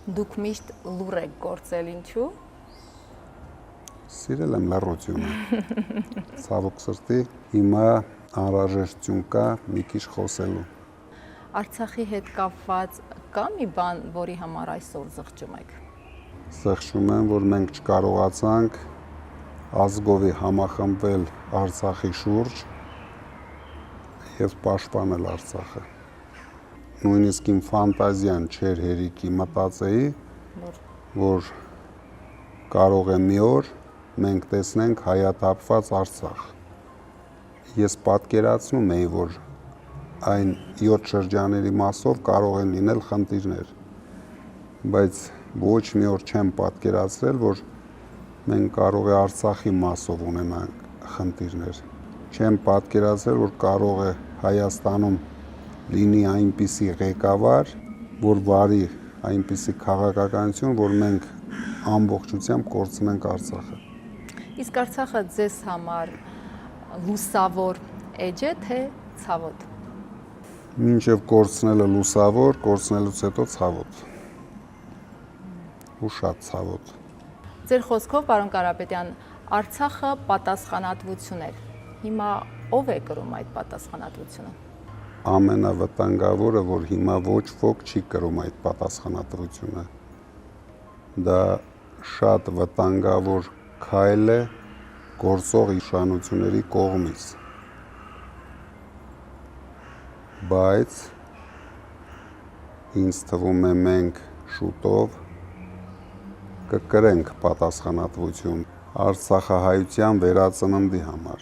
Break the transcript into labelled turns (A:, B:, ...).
A: Դուք միշտ լուր եք գործել, ինչու՞։
B: Սիրել եմ լռությունը։ Ցավոք սրտի, հիմա անհրաժեշտություն կա մի քիչ խոսելու։
A: Արցախի հետ կապված կա մի բան, որի համար այսօր զղջում եք։
B: Զղջում եմ, որ մենք չկարողացանք ազգովի համախմբվել Արցախի շուրջ եւ պաշտպանել Արցախը։ Նույնիսկ իմ ֆանտազիան չէր հերիքի մտածեի, որ կարող է մի օր մենք տեսնենք հայաթափված Արցախ։ Ես պատկերացնում էի, որ այն 7 շրջանների մասով կարող են լինել խնդիրներ, բայց ոչ մի օր չեմ պատկերացրել, որ մենք կարող է Արցախի մասով ունենանք խնդիրներ։ Չեմ պատկերացրել, որ կարող է Հայաստանում լինի այնպիսի ղեկավար, որ վարի այնպիսի քաղաքականություն, որ մենք ամբողջությամբ կորցնենք Արցախը։
A: Իսկ Արցախը ձեզ համար լուսավոր էջ է, թե ցավոտ։
B: Մինչև կորցնելը լուսավոր, կորցնելուց հետո ցավոտ։ Ու շատ ցավոտ։
A: Ձեր խոսքով, պարոն Կարապետյան, Արցախը պատասխանատվություն էր։ Հիմա ով է կրում այդ պատասխանատվությունը։
B: Ամենավտանգավորը, որ հիմա ոչ ոք չի կրում այդ պատասխանատվությունը։ Դա շատ վտանգավոր քայլ է գործող իշխանությունների կողմից։ Բայց ինձ թվում է մենք շուտով կկրենք պատասխանատվություն արցախահայության վերածննդի համար։